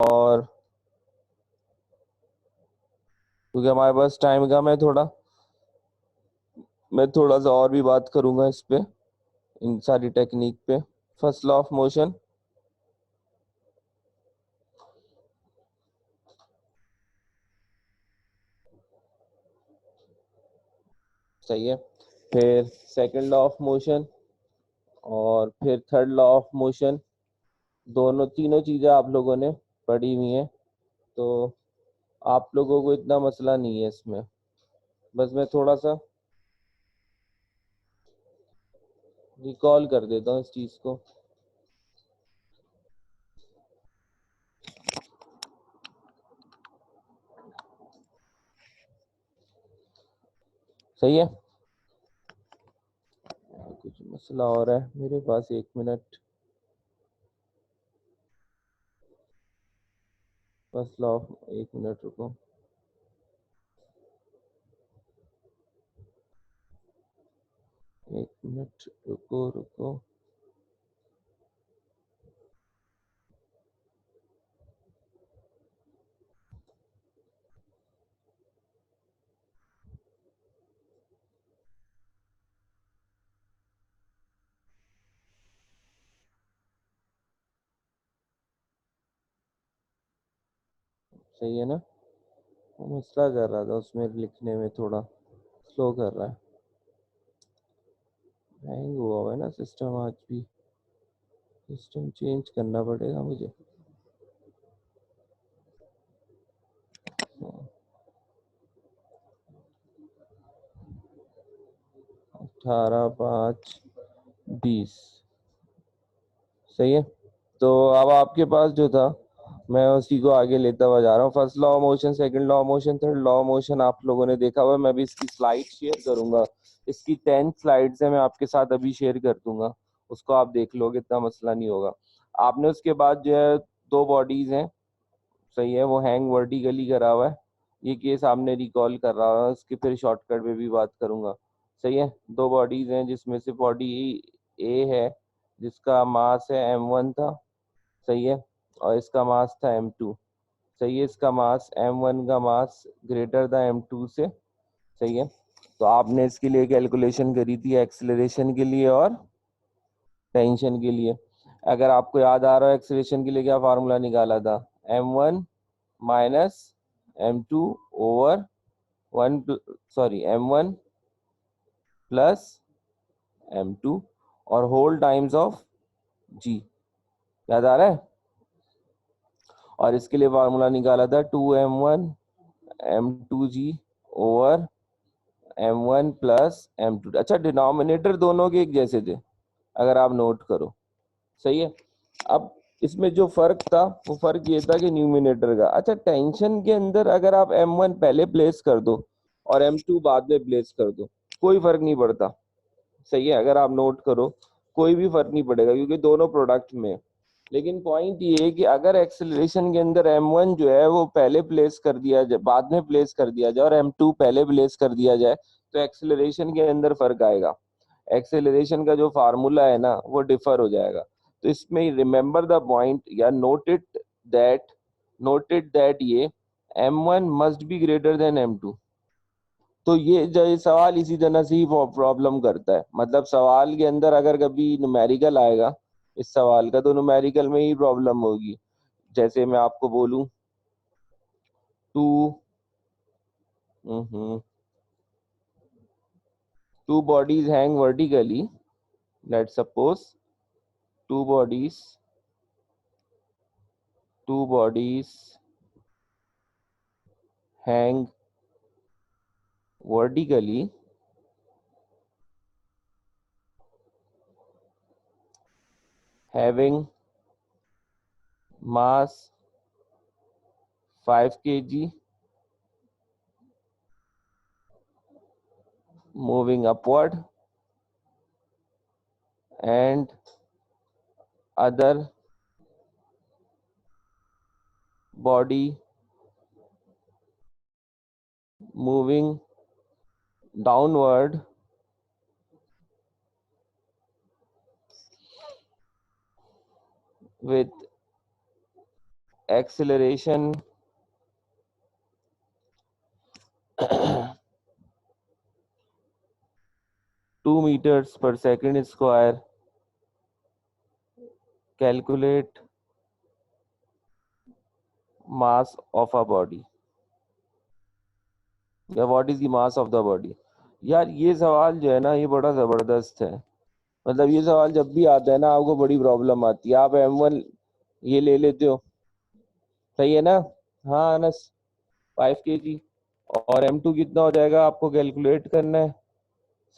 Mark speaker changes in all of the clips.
Speaker 1: और क्योंकि हमारे पास टाइम कम है थोड़ा, मैं थोड़ा सा और भी बात करूंगा इस पे, इन सारी टेक्निक पे। फर्स्ट लॉ ऑफ मोशन, सही है। फिर सेकंड लॉ ऑफ मोशन और फिर थर्ड लॉ ऑफ मोशन, दोनों तीनों चीजें आप लोगों ने पढ़ी हुई हैं, तो आप लोगों को इतना मसला नहीं है इसमें। बस मैं थोड़ा सा रिकॉल कर देता हूँ इस चीज को। सही है। कुछ मसला और है मेरे पास, 1 minute. First law of, 1 minute रुको। 1 मिनट रुको रुको। सही है ना। वो मसला कर रहा था उसमें लिखने में, थोड़ा स्लो कर रहा है, हैंग हुआ हुआ है ना सिस्टम आज भी। सिस्टम चेंज करना पड़ेगा मुझे। 18/5/20। सही है। तो अब आपके पास जो था, मैं उसी को आगे लेता हुआ जा रहा हूँ। First law of motion, second law of motion, third law of motion आप लोगों ने देखा हुआ है। मैं भी इसकी स्लाइड शेयर करूंगा, इसकी 10 स्लाइड्स है, मैं आपके साथ अभी शेयर कर दूंगा, उसको आप देख लोगे, इतना मसला नहीं होगा। आपने उसके बाद जो है, दो बॉडीज हैं, सही है, वो हैंग वर्टिकली करा हुआ है। ये केस आपने रिकॉल कर रहा है, उसके फिर शॉर्टकट में भी बात करूंगा। सही है। दो बॉडीज हैं जिसमें से बॉडी ए है, जिसका मास है m1 था, सही है, और इसका मास था m2। सही है। इसका मास m1 का मास ग्रेटर था m2 से। सही है। तो आपने इसके लिए कैलकुलेशन करी थी एक्सेलरेशन के लिए और टेंशन के लिए। अगर आपको याद आ रहा है, एक्सेलरेशन के लिए क्या फार्मूला निकाला था? m1 minus m2 over 1, sorry m1 plus m2 और होल टाइम्स ऑफ g। याद आ रहा है? और इसके लिए फार्मूला निकाला था 2m1 m2g over m1 plus m2। अच्छा, डिनोमिनेटर दोनों के एक जैसे थे, अगर आप नोट करो। सही है। अब इसमें जो फर्क था, वो फर्क ये था कि न्यूमिनेटर का। अच्छा, टेंशन के अंदर अगर आप m1 पहले प्लेस कर दो और m2 बाद में प्लेस कर दो, कोई फर्क नहीं पड़ता। सही है। अगर आप नोट करो, कोई भी फर्क नहीं पड़ेगा, क्योंकि दोनों प्रोडक्ट में है। लेकिन पॉइंट ये है कि अगर एक्सेलरेशन के अंदर m1 जो है वो पहले प्लेस कर दिया जाए, बाद में प्लेस कर दिया जाए, और m2 पहले प्लेस कर दिया जाए, तो एक्सेलरेशन के अंदर फर्क आएगा। एक्सेलरेशन का जो फार्मूला है ना, वो डिफर हो जाएगा। तो इसमें रिमेंबर द पॉइंट, या दैट नोटेड दैट ये m1 must be greater than m2। तो ये जो ये सवाल इसी तरह से ही प्रॉब्लम करता है। मतलब सवाल के अंदर अगर कभी न्यूमेरिकल आएगा इस सवाल का, तो न्यूमेरिकल में ही प्रॉब्लम होगी। जैसे मैं आपको बोलूं, two two bodies hang vertically, let's suppose two bodies two bodies hang vertically having mass 5 kg moving upward and other body moving downward with acceleration 2 meters per second square, calculate mass of a body, या what is the mass of the body. यार ये सवाल जो है ना, ये बड़ा जबरदस्त है। मतलब ये सवाल जब भी आता है ना, आपको बड़ी प्रॉब्लम आती है। आप M1 ये ले लेते हो, सही है ना। हाँ अनस, 5 kg। और M2 कितना हो जाएगा आपको कैलकुलेट करना है,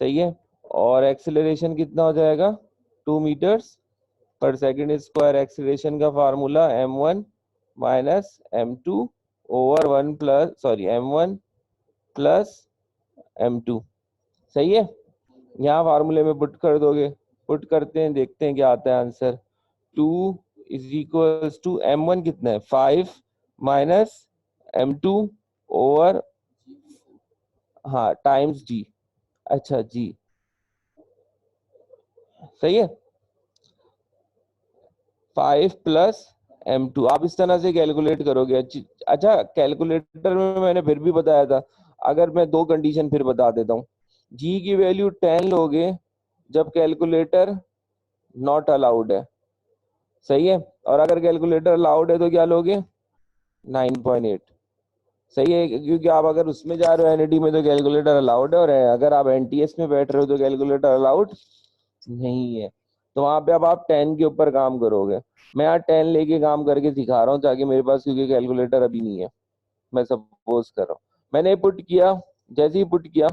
Speaker 1: सही है। और एक्सेलरेशन कितना हो जाएगा, 2 meters पर सेकेंड स्क्वायर। एक्सेलरेशन का formula M1 minus M2 over 1 plus sorry M1 plus M2, सही है। यहाँ फार्मूले में पुट कर दोगे, पुट करते हैं, देखते हैं क्या आता है answer. 2 is equals to M1 कितना है 5 माइनस M2 ओवर, हाँ टाइम्स G, अच्छा G, सही है। 5 प्लस M2 आप इस तरह से कैलकुलेट करोगे। अच्छा कैलकुलेटर में मैंने फिर भी बताया था, अगर मैं दो कंडीशन फिर बता देता हूँ। G की वैल्यू 10 लोगे जब कैलकुलेटर नॉट अलाउड है, सही है। और अगर कैलकुलेटर अलाउड है तो क्या लोगे 9.8, सही है। क्योंकि आप अगर उसमें जा रहे हो एनईटी में तो कैलकुलेटर अलाउड है, और अगर आप एनटीएस में बैठ रहे हो तो कैलकुलेटर अलाउड नहीं है। तो वहां पे अब आप 10 के ऊपर काम करोगे। मैं यहाँ 10 लेके काम करके सिखा रहा हूँ ताकि मेरे पास, क्योंकि कैलकुलेटर अभी नहीं है, मैं सपोज कर रहा हूँ। मैंने पुट किया, जैसे ही पुट किया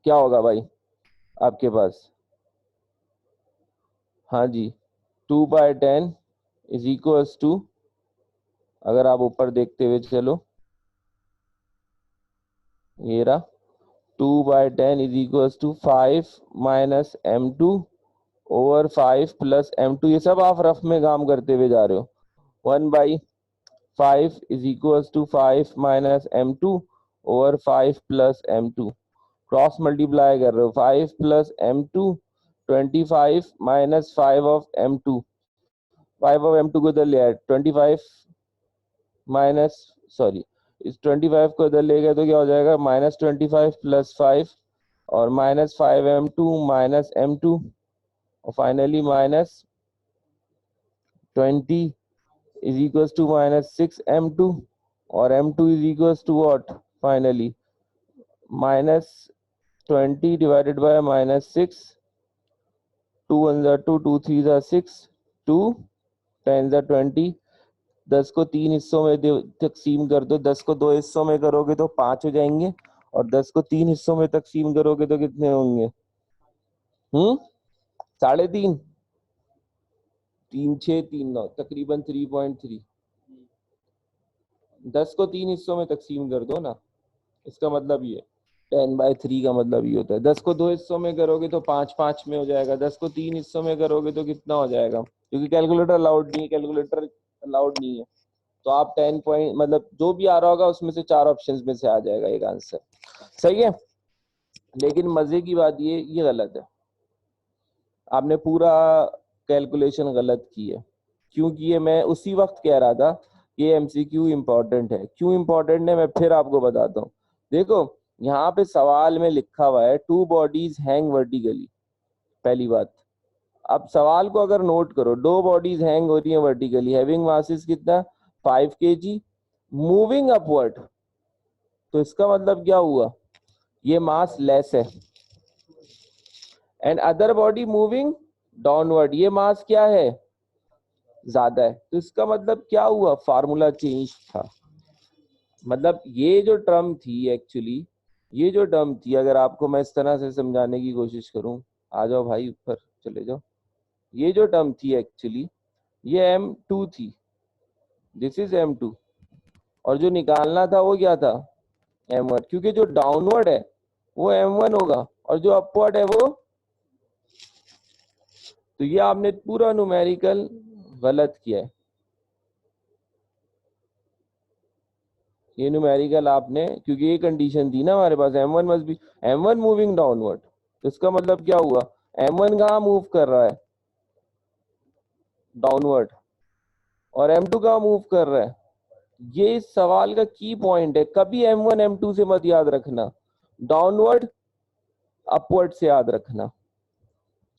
Speaker 1: क्या होगा भाई आपके पास, हाँ जी 2/10 इज इक्वल्स टू, अगर आप ऊपर देखते हुए चलो, ये रहा 2/10 is equals to 5 minus M2 over 5 plus M2। ये सब आप रफ में काम करते हुए जा रहे हो। 1/5 is equals to 5 minus M2 over 5 plus M2। Cross multiply कर रहे हो, 5 plus M2 25 minus 5 of M2, 5 of M2 को इधर ले आए, 25 माइनस सॉरी इस 25 को इधर ले गए तो क्या हो जाएगा -25 प्लस 5 और -5M2 माइनस M2 और finally -20 is equals to -6M2 और M2 is equals to what finally -20 divided by -6, 2 1 जा 2, 2 3 जा 6, 2 10 जा 20। 10 को 3 हिस्सों में तकसीम कर दो, 10 को 2 हिस्सों में करोगे तो 5 हो जाएंगे, और 10 को 3 हिस्सों में तकसीम करोगे तो कितने होंगे 3.5, 3 6 3 9 तकरीबन 3.3। 10 को 3 हिस्सों में तकसीम कर दो ना, इसका मतलब ये 10/3 का मतलब ये होता है। 10 को 2 हिस्सों में करोगे तो 5 5 में हो जाएगा, 10 को 3 हिस्सों में करोगे तो कितना हो जाएगा, क्योंकि कैलकुलेटर अलाउड नहीं है, कैलकुलेटर अलाउड नहीं है। तो आप 10 पॉइंट मतलब जो भी आ रहा होगा उसमें से 4 ऑप्शंस में से आ जाएगा एक आंसर, सही है। लेकिन मजे की बात ये गलत है, आपने पूरा कैलकुलेशन गलत की है। क्योंकि ये मैं उसी वक्त कह रहा था ये एमसीक्यू इंपॉर्टेंट है। क्यों इंपॉर्टेंट है मैं फिर आपको बताता हूँ। देखो यहाँ पे सवाल में लिखा हुआ है 2 बॉडीज हैंग वर्टिकली, पहली बात। अब सवाल को अगर नोट करो, 2 बॉडीज हैंग हो रही है वर्टिकली, हैविंग मासेस कितना 5 kg, मूविंग अपवर्ड, तो इसका मतलब क्या हुआ ये मास लेस है। And other body moving downward, ये मास क्या है ज्यादा है। तो इसका मतलब क्या हुआ फार्मूला चेंज था। मतलब ये जो टर्म थी एक्चुअली, ये जो टर्म थी, अगर आपको मैं इस तरह से समझाने की कोशिश करूं, आ जाओ भाई ऊपर चले जाओ। ये जो टर्म थी एक्चुअली ये M2 थी, दिस इज M2, और जो निकालना था वो क्या था M1, क्योंकि जो डाउनवर्ड है वो M1 होगा और जो अपवर्ड है वो, तो ये आपने पूरा न्यूमेरिकल गलत किया है। ये न्यूमेरिकल आपने, क्योंकि ये कंडीशन थी ना हमारे पास M1 must be M1 moving downward, तो इसका मतलब क्या हुआ M1 कहाँ मूव कर रहा है डाउनवर्ड, और M2 कहाँ मूव कर रहा है। ये इस सवाल का की पॉइंट है। कभी M1 M2 से मत याद रखना, डाउनवर्ड अपवर्ड से याद रखना।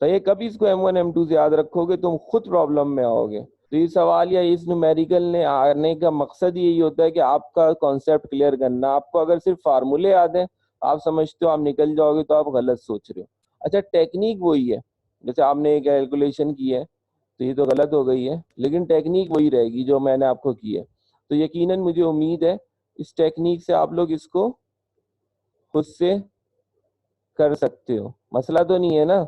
Speaker 1: तो ये कभी इसको M1 M2 से याद रखोगे तुम खुद प्रॉब्लम में आओगे। तो ये सवाल या इस न्यूमेरिकल ने आने का मकसद यही होता है कि आपका कॉन्सेप्ट क्लियर करना। आपको अगर सिर्फ फार्मूले याद है, आप समझते हो आप निकल जाओगे, तो आप गलत सोच रहे हो। अच्छा, टेक्निक वही है। जैसे आपने एक कैलकुलेशन की है तो ये तो गलत हो गई है, लेकिन टेक्निक वही रहेगी जो मैंने आपको की है। तो यकीनन मुझे उम्मीद है इस टेक्निक से आप लोग इसको खुद से कर सकते हो, मसला तो नहीं है ना,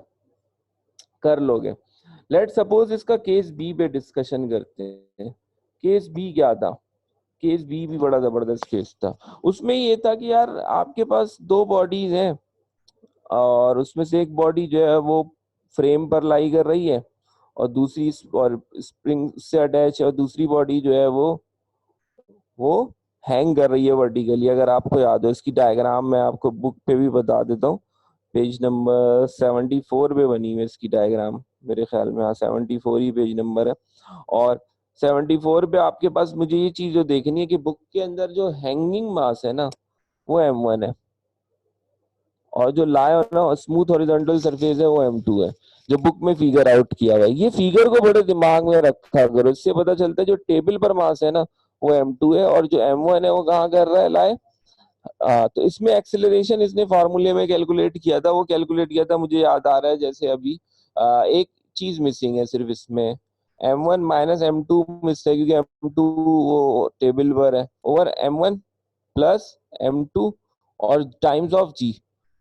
Speaker 1: कर लोगे। लेट सपोज इसका केस बी पे डिस्कशन करते हैं। केस बी क्या था। केस बी भी बड़ा जबरदस्त केस था। उसमें ये था कि यार आपके पास दो बॉडीज हैं और उसमें से एक बॉडी जो है वो फ्रेम पर लाई कर रही है और दूसरी और स्प्रिंग से अटैच है, और दूसरी बॉडी जो है वो हैंग कर रही है वर्टिकली। अगर आपको याद हो, इसकी डायग्राम मैं आपको बुक पे भी बता देता हूँ। पेज नंबर 74 पे बनी हुई है इसकी डायग्राम, मेरे ख्याल में। हाँ, 74 ही पेज नंबर है। और 74 पे आपके पास मुझे ये चीज जो देखनी है कि बुक के अंदर जो हैंगिंग मास है ना वो M1 है, और जो लाई और ना स्मूथ हॉरिजॉन्टल सरफेस है वो M2 है, जो बुक में फिगर आउट किया हुआ है। ये फिगर को बड़े दिमाग में रखा करो, इससे पता चलता है जो टेबल पर मास है ना वो M2 है, और जो M1 है वो कहाँ कर रहा है, लाई। तो इसमें एक्सेलरेशन इसने फार्मूले में कैलकुलेट किया था, वो कैलकुलेट किया था मुझे याद आ रहा है। जैसे अभी एक चीज मिसिंग है सिर्फ इसमें, M1 माइनस M2 मिस है, क्योंकि M2 वो टेबल पर है, ओवर M1 प्लस M2 और टाइम्स ऑफ G।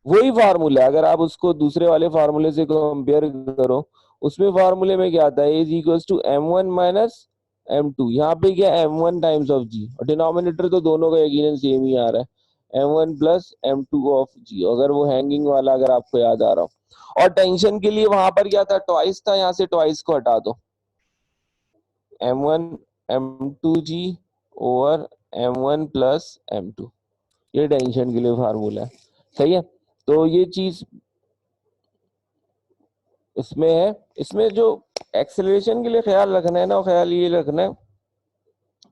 Speaker 1: वही फार्मूला है, अगर आप उसको दूसरे वाले फार्मूले से कंपेयर करो, उसमें फार्मूले में क्या आता है, is equals to M1 minus M2। यहाँ पे क्या, M1 टाइम्स ऑफ G, और डिनोमिनेटर तो दोनों का यकीनन सेम ही आ रहा है, M1 plus M2 of G, अगर वो हैंगिंग वाला अगर आपको याद आ रहा हो। और टेंशन के लिए वहां पर क्या था, ट्वाइस था, यहाँ से ट्वाइस को हटा दो, M1 M2G over M1 plus M2। ये टेंशन के लिए फार्मूला है, सही है। तो ये चीज इसमें है। इसमें जो एक्सेलरेशन के लिए ख्याल रखना है ना, ख्याल ये रखना है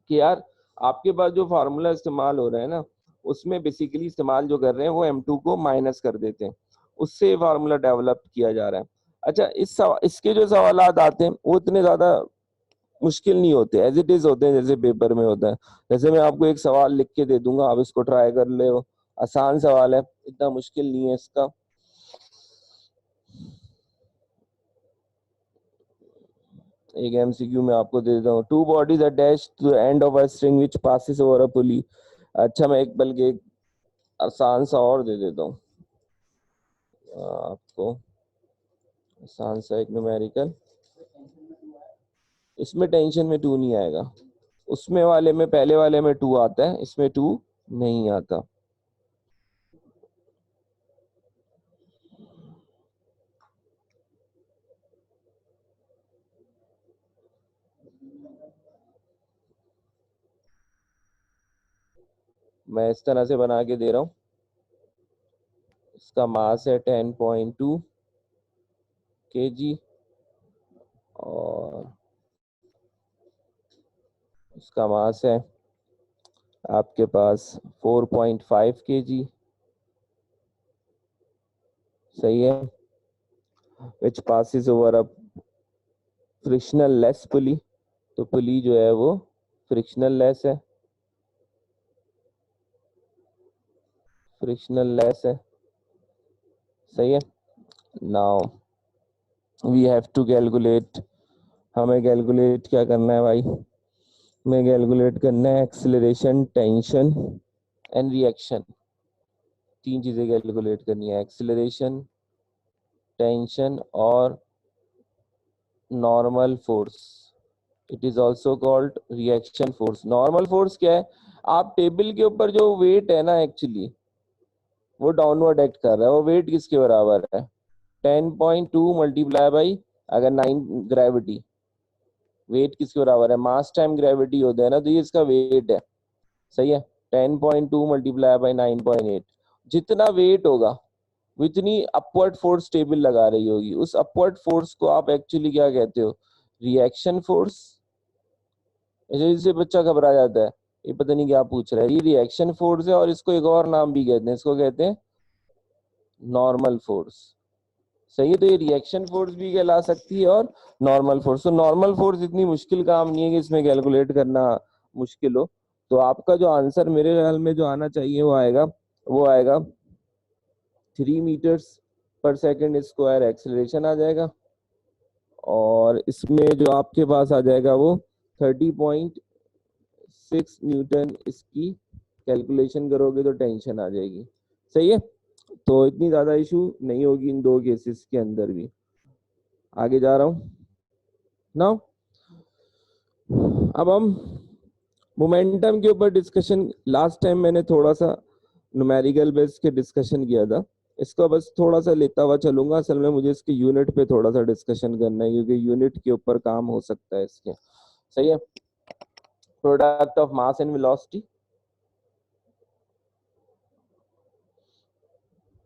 Speaker 1: कि यार आपके पास जो फार्मूला इस्तेमाल हो रहा है ना, उसमें बेसिकली इस्तेमाल जो कर रहे हैं वो M2 को माइनस कर देते हैं, उससे फार्मूला डेवलप किया जा रहा है। अच्छा, इसके जो सवालात आते हैं वो इतने ज्यादा मुश्किल नहीं होते, एज इट इज होते हैं जैसे पेपर में होता है। जैसे मैं आपको एक सवाल लिख के दे दूंगा, आप इसको ट्राई कर ले, आसान सवाल है, इतना मुश्किल नहीं है इसका। एक एमसीक्यू में आपको दे देता हूँ, two bodies attached to the end of a string which passes over a pulley. अच्छा, मैं एक बल्कि एक आसान सा और दे देता हूँ आपको, आसान सा एक न्यूमेरिकल। इसमें टेंशन में टू नहीं आएगा, उसमें वाले में, पहले वाले में टू आता है, इसमें टू नहीं आता। मैं इस तरह से बना के दे रहा हूँ। इसका मास है 10.2 kg, और इसका मास है आपके पास 4.5 kg, सही है। Which passes over a frictional less pulley, तो पुली जो है वो फ्रिक्शनल लेस है, फ्रिक्शनल लेस है, सही है। Now we have to calculate, हमें कैलकुलेट क्या करना है भाई, हमें कैलकुलेट करना है एक्सेलरेशन, टेंशन एंड रिएक्शन। तीन चीजें कैलकुलेट करनी है, एक्सेलरेशन, टेंशन और normal force. It is also called reaction force. Normal force क्या है, आप टेबल के ऊपर जो वेट है ना, एक्चुअली वो डाउनवर्ड एक्ट कर रहा है, वो वेट किसके बराबर है, 10.2 मल्टीप्लाई बाई, अगर 9 ग्रेविटी, वेट किसके बराबर है, मास टाइम ग्रेविटी होता है ना, तो ये इसका वेट है, सही है। 10.2 मल्टीप्लाई बाई 9.8, जितना वेट होगा उतनी अपवर्ड फोर्स टेबल लगा रही होगी। उस अपवर्ड फोर्स को आप एक्चुअली क्या कहते हो, रिएक्शन फोर्स इससे बच्चा घबरा जाता है, ये पता नहीं क्या पूछ रहा है। ये रिएक्शन फोर्स है और इसको एक और नाम भी कहते हैं, इसको कहते हैं नॉर्मल फोर्स। सही है, तो ये रिएक्शन फोर्स भी कहला सकती है और नॉर्मल फोर्स। तो नॉर्मल फोर्स इतनी मुश्किल काम नहीं है कि इसमें कैलकुलेट करना मुश्किल हो। तो आपका जो आंसर मेरे ख्याल में जो आना चाहिए वो आएगा 3 मीटर्स पर सेकेंड स्क्वायर एक्सेलरेशन आ जाएगा, और इसमें जो आपके पास आ जाएगा वो 30.6 न्यूटन। इसकी कैलकुलेशन करोगे तो टेंशन आ जाएगी। सही है, तो इतनी ज्यादा इशू नहीं होगी इन दो केसेस के अंदर भी। आगे जा रहा हूं नाउ। अब हम मोमेंटम के ऊपर डिस्कशन, लास्ट टाइम मैंने थोड़ा सा न्यूमेरिकल बेस के डिस्कशन किया था, इसको बस थोड़ा सा लेता हुआ चलूंगा। असल में मुझे इसके यूनिट पे थोड़ा सा डिस्कशन करना है, क्योंकि यूनिट के ऊपर काम हो सकता है इसके। सही है, product of mass and velocity,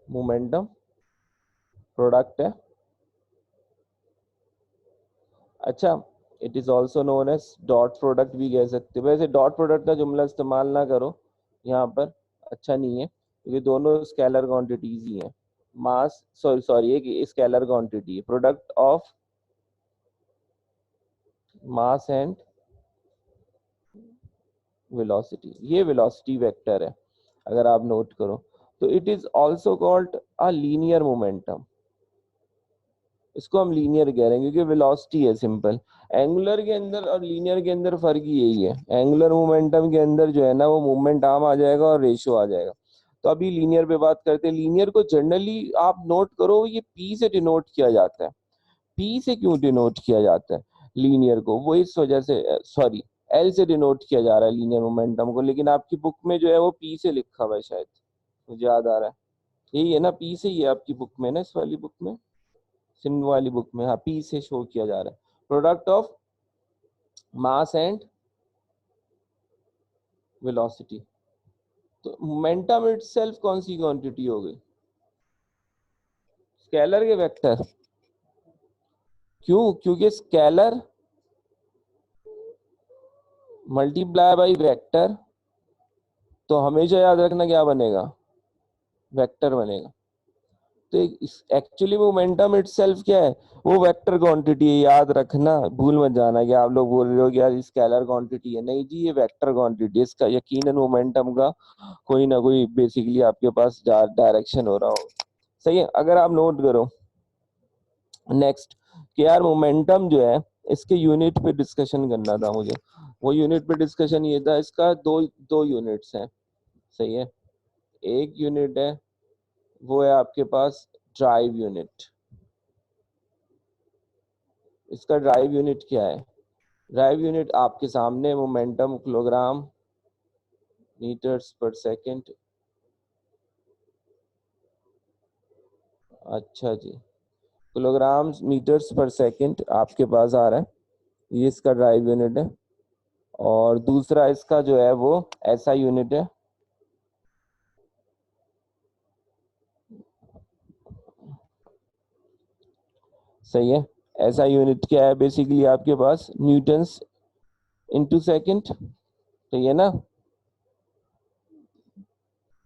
Speaker 1: momentum product है। अच्छा, it is also known as dot product भी कह सकते हो। वैसे डॉट प्रोडक्ट का जुमला इस्तेमाल ना करो यहाँ पर, अच्छा नहीं है, क्योंकि दोनों स्केलर क्वांटिटीज ही हैं। मास सॉरी एक स्केलर क्वांटिटी है, product of mass and velocity, ये वेलोसिटी वेक्टर है अगर आप नोट करो। तो it is also called a linear momentum, इसको हम लीनियर कह रहे हैं क्योंकि वेलोसिटी है सिंपल। एंगुलर के अंदर और लीनियर के अंदर फर्क ही यही है, एंगुलर मोमेंटम के अंदर जो है ना वो मूवमेंट आर्म आ जाएगा और रेशियो आ जाएगा। तो अभी लीनियर पे बात करते हैं। लीनियर को जनरली आप नोट करो, ये पी से डिनोट किया जाता है। पी से क्यों डिनोट किया जाता है लीनियर को, वो इस वजह से, सॉरी एल से डिनोट किया जा रहा है लीनियर मोमेंटम को, लेकिन आपकी बुक में जो है वो पी से लिखा हुआ है शायद, मुझे याद आ रहा है यही है ना, पी से ही है आपकी बुक में ना, इस वाली बुक में, सिंध वाली बुक में, हाँ पी से शो किया जा रहा है। Product of mass and velocity. तो मोमेंटम इटसेल्फ कौन सी क्वांटिटी हो गई, स्केलर के वेक्टर। क्यों, क्योंकि स्केलर मल्टीप्लाई बाई वेक्टर, तो हमेशा याद रखना क्या बनेगा, वेक्टर बनेगा। तो एक्चुअली मोमेंटम इटसेल्फ क्या है, वो वेक्टर क्वांटिटी है, याद रखना, भूल मत जाना कि आप लोग बोल रहे हो कि यार स्केलर क्वांटिटी है, नहीं जी ये वेक्टर क्वांटिटी है। इसका यकीनन मोमेंटम का कोई ना कोई बेसिकली आपके पास डायरेक्शन हो रहा हो। सही है, अगर आप नोट करो नेक्स्ट कि यार मोमेंटम जो है इसके यूनिट पे डिस्कशन करना था मुझे। वो यूनिट पे डिस्कशन ये था, इसका दो दो यूनिट्स हैं। सही है, एक यूनिट है वो है आपके पास ड्राइव यूनिट। इसका ड्राइव यूनिट क्या है, ड्राइव यूनिट आपके सामने, मोमेंटम किलोग्राम मीटर्स पर सेकंड। अच्छा जी, किलोग्राम मीटर्स पर सेकंड आपके पास आ रहा है, ये इसका ड्राइव यूनिट है। और दूसरा इसका जो है वो ऐसा यूनिट है, सही है। ऐसा यूनिट क्या है, बेसिकली आपके पास न्यूटन्स इनटू सेकंड, सही है ना।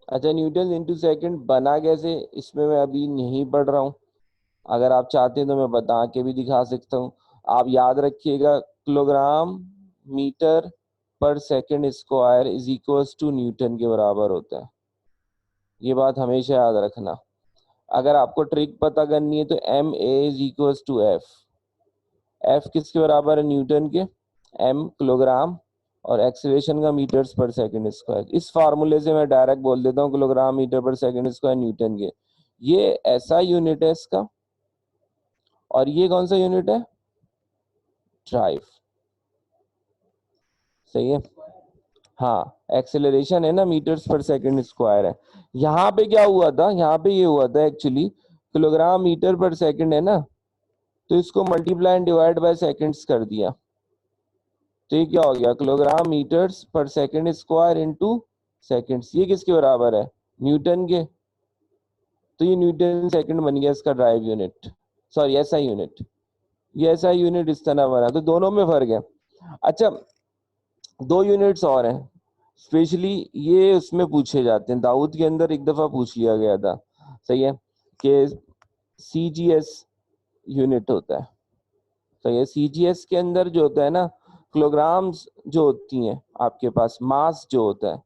Speaker 1: अच्छा, न्यूटन इनटू सेकंड बना कैसे, इसमें मैं अभी नहीं पढ़ रहा हूँ, अगर आप चाहते हैं तो मैं बता के भी दिखा सकता हूँ। आप याद रखिएगा, किलोग्राम मीटर पर second square is equal to newton के बराबर होता है, ये बात हमेशा याद रखना। अगर आपको ट्रिक पता करनी है तो M A is equal to F, F किसके बराबर है, न्यूटन के, एम किलोग्राम और एक्सीलरेशन का मीटर्स पर सेकंड स्क्वायर। इस फार्मूले से मैं डायरेक्ट बोल देता हूँ किलोग्राम मीटर पर सेकंड स्क्वायर न्यूटन के। ये ऐसा यूनिट है इसका, और ये कौन सा यूनिट है, ड्राइव। सही है, हाँ एक्सेलरेशन है ना, मीटर्स पर सेकंड स्क्वायर है। यहाँ पे क्या हुआ था, यहाँ पे ये हुआ था एक्चुअली, किलोग्राम मीटर पर सेकंड है ना, तो इसको multiply and divide by seconds कर दिया, तो ये क्या हो गया, किलोग्राम मीटर्स पर सेकंड स्क्वायर इनटू सेकंड्स। ये किसके बराबर है, न्यूटन के, तो ये न्यूटन सेकंड बन गया इसका drive unit, sorry SI unit. ये एसआई यूनिट इस तरह बना, तो दोनों में फर्क है। अच्छा, दो यूनिट्स और हैं, स्पेशली ये उसमें पूछे जाते हैं, दाऊद के अंदर एक दफा पूछ लिया गया था, सही है, कि सीजीएस यूनिट होता है, सही है। सीजीएस के अंदर जो होता है ना, किलोग्राम्स जो होती हैं आपके पास, मास जो होता है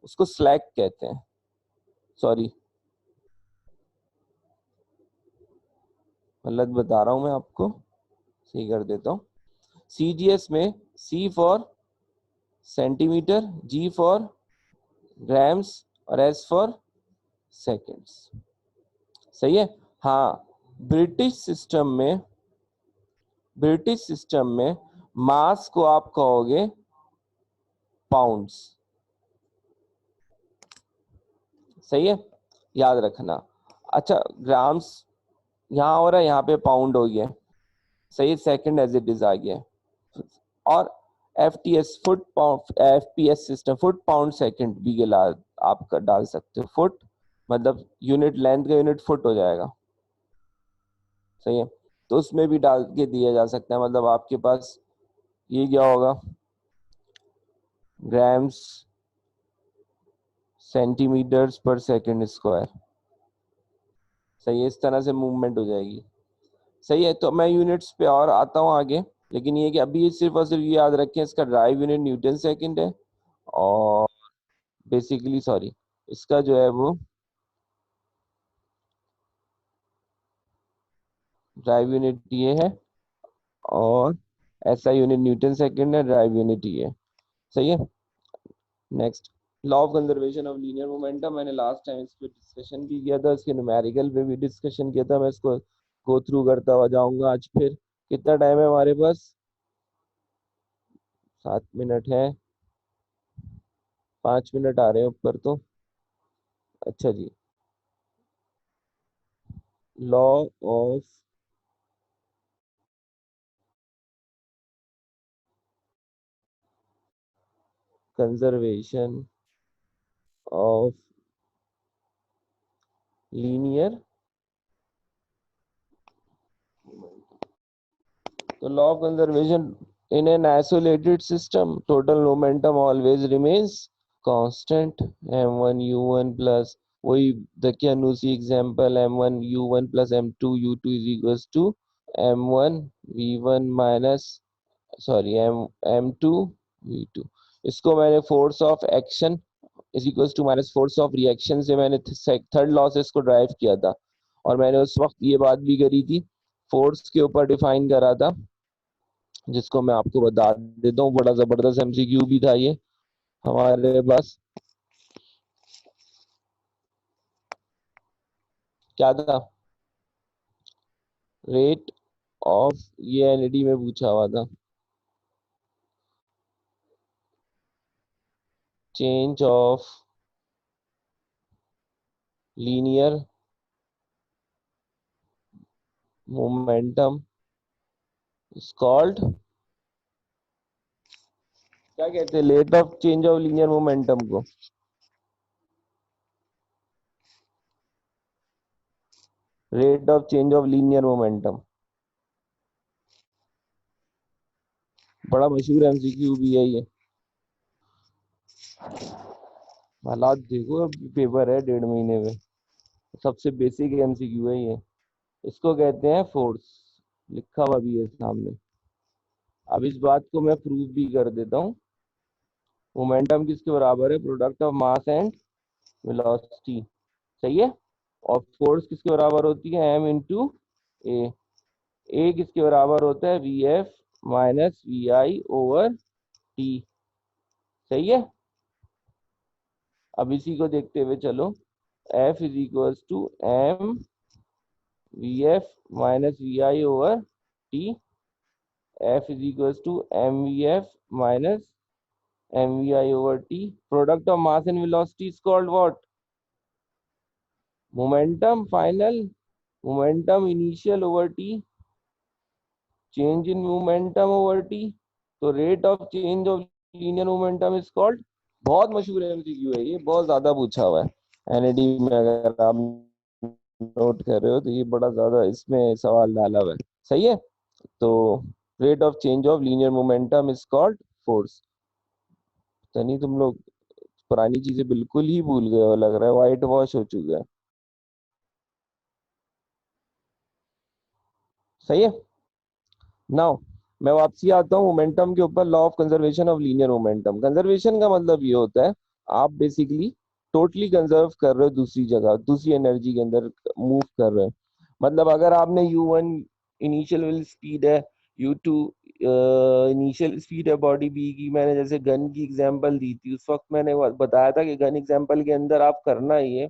Speaker 1: उसको स्लैक कहते हैं, सॉरी गलत बता रहा हूं मैं आपको, सही कर देता हूँ। सीजीएस में C for centimetre, G for grams और एस फॉर सेकेंड्स, सही है। हाँ, ब्रिटिश सिस्टम में, ब्रिटिश सिस्टम में मास को आप कहोगे पाउंड्स, सही है, याद रखना। अच्छा, ग्राम्स यहाँ हो रहा है, यहाँ पे पाउंड हो गया, सही, सेकंड एज इट इज आ गया। और FTS foot pound, FPS system foot pound second भी के लाभ आप डाल सकते हो, फुट मतलब यूनिट लेंथ का यूनिट फुट हो जाएगा, सही है। तो उसमें भी डाल के दिया जा सकता है, मतलब आपके पास ये क्या होगा, ग्राम्स सेंटीमीटर्स पर सेकंड स्क्वायर, सही है, इस तरह से मूवमेंट हो जाएगी, सही है। तो मैं यूनिट्स पे और आता हूँ आगे, लेकिन ये कि अभी सिर्फ और सिर्फ ये याद रखें, इसका ड्राइव यूनिट न्यूटन सेकंड है, और बेसिकली सॉरी, इसका जो है वो ड्राइव यूनिट ये है, और ऐसा यूनिट न्यूटन सेकंड है, ड्राइव यूनिट ये है, सही है। Next, law of conservation of linear momentum, मैंने लास्ट टाइम इस पे डिस्कशन भी किया था, इसके न्यूमेरिकल पे भी डिस्कशन किया था, मैं इसको गो थ्रू करता हुआ जाऊंगा आज फिर। कितना टाइम है हमारे पास, 7 मिनट है, 5 मिनट आ रहे हैं ऊपर तो, अच्छा जी। Law of conservation of linear, तो law of conservation, in an isolated system total momentum always remains constant, m1 u1 plus, वही दकियानूसी example, m1 u1 plus m2 u2 is equals to m1 v1 minus, sorry m2 v2। इसको मैंने force of action is equals to minus force of reaction से मैंने third law से इसको drive किया था, और मैंने उस वक्त ये बात भी करी थी, फोर्स के ऊपर डिफाइन करा था, जिसको मैं आपको बता देता हूँ, बड़ा जबरदस्त एमसीक्यू भी था ये हमारे पास। क्या था, रेट ऑफ, ये एनईडी में पूछा हुआ था, change of linear momentum is called, क्या कहते हैं, rate of change of linear momentum को, rate of change of linear momentum, बड़ा मशहूर एमसीक्यू भी है ये। हालात देखो, पेपर है 1.5 महीने में, सबसे बेसिक एमसीक्यू है ये। इसको कहते हैं फोर्स, लिखा हुआ भी है सामने। अब इस बात को मैं प्रूव भी कर देता हूँ, मोमेंटम किसके बराबर है, product of mass and velocity, सही है। और फोर्स किसके बराबर होती है, m इंटू ए, ए किसके बराबर होता है, V F minus V I over T, सही है। अब इसी को देखते हुए चलो, F is equals to M V F minus V I over T, F is equals to M V F minus M V I over T, product of mass and velocity is called what, momentum final, momentum initial over T, change in momentum over T, तो rate of change of linear momentum is called, बहुत मशहूर MCQ है ये, बहुत ज्यादा पूछा हुआ है एनईडी में, अगर आप नोट कर रहे हो तो ये बड़ा ज्यादा इसमें सवाल डाला हुआ है, सही है। तो rate of change of linear momentum is called force. तो नहीं, तुम लोग पुरानी चीजें बिल्कुल ही भूल गए हो, लग रहा है वाइट वॉश हो चुका है। सही है। नाउ मैं वापसी आता हूँ मोमेंटम के ऊपर, law of conservation of linear momentum. Conservation का मतलब ये होता है आप बेसिकली टोटली कंजर्व कर रहे हो दूसरी जगह, दूसरी एनर्जी के अंदर मूव कर रहे हो। मतलब अगर आपने u1 इनिशियल स्पीड है, u2 इनिशियल स्पीड है बॉडी बी की, मैंने जैसे गन की एग्जांपल दी थी उस वक्त मैंने बताया था कि गन एग्जांपल के अंदर आप करना ये,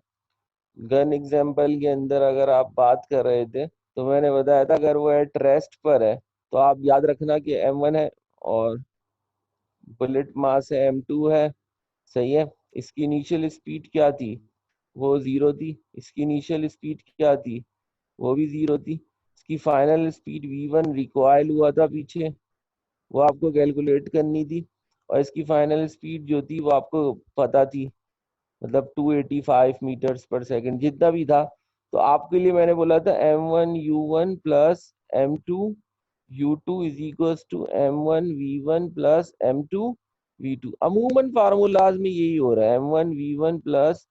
Speaker 1: गन एग्जांपल के अंदर अगर आप बात कर रहे थे तो मैंने बताया था अगर वो एट रेस्ट पर है तो आप याद रखना कि m1 है और बुलेट मास है m2 है। सही है। इसकी इनिशियल स्पीड क्या थी? वो जीरो थी। इसकी इनिशियल स्पीड क्या थी? वो भी जीरो थी। इसकी फाइनल स्पीड v1 रिकॉइल हुआ था पीछे, वो आपको कैलकुलेट करनी थी। और इसकी फाइनल स्पीड जो थी वो आपको पता थी, मतलब 285 मीटर्स पर सेकंड जितना भी था। तो आपके लिए मैंने बोला था m1u1 plus m2u2 is equals to m1v1 plus m2v2। अमूमन फार्मूलाज में यही हो रहा है, m1v1 plus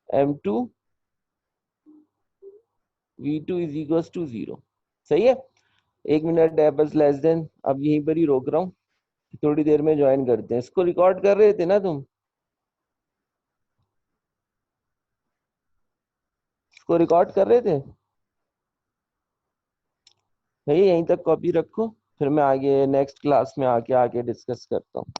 Speaker 1: m2v2 is equals to 0। सही है। 1 मिनट है बस, लेस देन, अब यहीं पर ही रोक रहा हूँ, थोड़ी देर में ज्वाइन करते हैं। इसको रिकॉर्ड कर रहे थे ना तुम? इसको रिकॉर्ड कर रहे थे? भैया यहीं तक कॉपी रखो, फिर मैं आगे नेक्स्ट क्लास में आके आके डिस्कस करता हूँ।